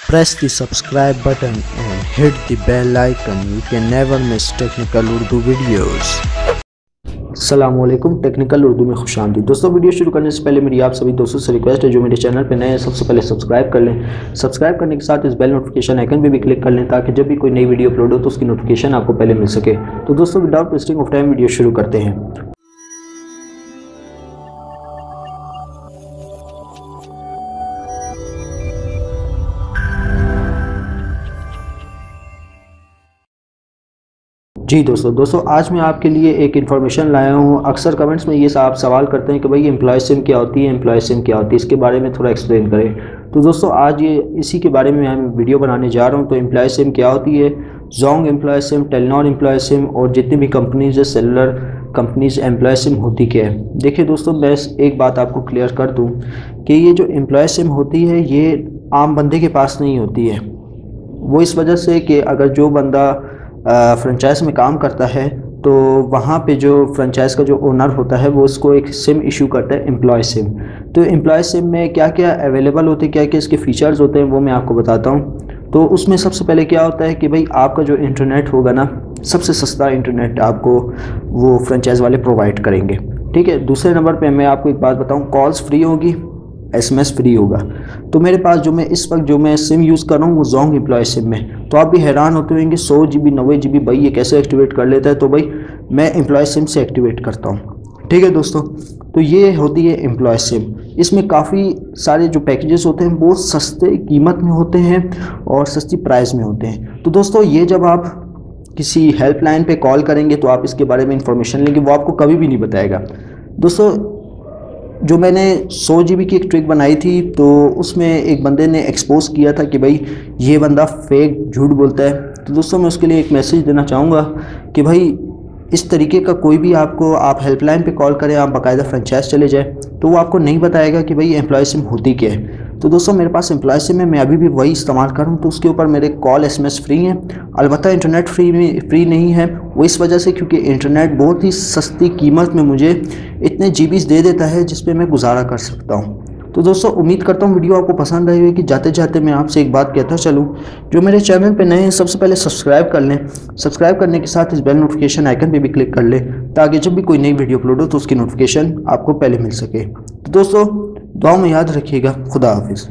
Press the subscribe button and hit the bell icon. You can never miss technical Urdu videos. अस्सलामुअलैकुम, technical Urdu में खुशामदीद। दोस्तों, video शुरू करने से पहले मेरी आप सभी दोस्तों से रिक्वेस्ट है, जो मेरे चैनल पे नए हैं सबसे पहले सब्सक्राइब कर लें। सब्सक्राइब करने के साथ इस बेल नोटिफिकेशन आइकन पे भी क्लिक कर लें, ताकि जब भी कोई नई वीडियो अपलोड हो तो उसकी नोटिफिकेशन आपको पहले मिल सके। तो दोस्तों, without wasting of time video शुरू करते हैं। जी दोस्तों आज मैं आपके लिए एक इन्फॉर्मेशन लाया हूँ। अक्सर कमेंट्स में ये आप सवाल करते हैं कि भाई एम्प्लॉय सिम क्या होती है, एम्प्लॉय सिम क्या होती है, इसके बारे में थोड़ा एक्सप्लेन करें। तो दोस्तों, आज ये इसी के बारे में मैं वीडियो बनाने जा रहा हूँ। तो एम्प्लॉय सिम क्या होती है, Zong employee SIM, Telenor employee SIM और जितनी भी कंपनीज है, सेलुलर कंपनीज, एम्प्लॉय सिम होती क्या है। देखिए दोस्तों, मैं एक बात आपको क्लियर कर दूँ कि ये जो एम्प्लॉय सिम होती है ये आम बंदे के पास नहीं होती है। वो इस वजह से कि अगर जो बंदा फ्रेंचाइज में काम करता है तो वहाँ पे जो फ्रेंचाइज का जो ओनर होता है वो उसको एक सिम इशू करता है, एम्प्लॉय सिम। तो एम्प्लॉय सिम में क्या क्या अवेलेबल होते हैं, क्या क्या इसके फ़ीचर्स होते हैं, वो मैं आपको बताता हूँ। तो उसमें सबसे पहले क्या होता है कि भाई आपका जो इंटरनेट होगा ना, सबसे सस्ता इंटरनेट आपको वो फ्रेंचाइज वाले प्रोवाइड करेंगे, ठीक है। दूसरे नंबर पर मैं आपको एक बात बताऊँ, कॉल्स फ्री होगी, SMS फ्री होगा। तो मेरे पास जो मैं इस वक्त जो मैं सिम यूज़ कर रहा हूँ वो जोंग एम्प्लॉय सिम में। तो आप भी हैरान होते होंगे 100 GB 90 GB भाई ये कैसे एक्टिवेट कर लेता है। तो भाई मैं एम्प्लॉय सिम से एक्टिवेट करता हूँ, ठीक है दोस्तों। तो ये होती है एम्प्लॉय सिम। इसमें काफ़ी सारे जो पैकेजेस होते हैं वो सस्ते कीमत में होते हैं और सस्ती प्राइस में होते हैं। तो दोस्तों, ये जब आप किसी हेल्पलाइन पे कॉल करेंगे तो आप इसके बारे में इंफॉर्मेशन लेंगे, वो आपको कभी भी नहीं बताएगा। दोस्तों, जो मैंने 100 GB की एक ट्रिक बनाई थी तो उसमें एक बंदे ने एक्सपोज किया था कि भाई ये बंदा फेक झूठ बोलता है। तो दोस्तों, मैं उसके लिए एक मैसेज देना चाहूँगा कि भाई इस तरीके का कोई भी आपको आप हेल्पलाइन पे कॉल करें, आप बाकायदा फ्रेंचाइज चले जाए तो वो आपको नहीं बताएगा कि भाई एम्प्लॉय सिम होती क्या है। तो दोस्तों, मेरे पास एम्प्लॉय सिम है, मैं अभी भी वही इस्तेमाल कर रहा हूँ। तो उसके ऊपर मेरे कॉल SMS फ्री हैं, अलबत्ता इंटरनेट फ्री नहीं है। वो इस वजह से क्योंकि इंटरनेट बहुत ही सस्ती कीमत में मुझे इतने GBs दे देता है जिस पे मैं गुजारा कर सकता हूँ। तो दोस्तों, उम्मीद करता हूँ वीडियो आपको पसंद आई होगी। जाते जाते मैं आपसे एक बात कहता चलूँ, जो मेरे चैनल पे नए हैं सबसे पहले सब्सक्राइब कर लें। सब्सक्राइब करने के साथ इस बेल नोटिफिकेशन आइकन पे भी क्लिक कर लें, ताकि जब भी कोई नई वीडियो अपलोड हो तो उसकी नोटिफिकेशन आपको पहले मिल सके। तो दोस्तों, दुआ में याद रखिएगा। खुदा हाफिज़।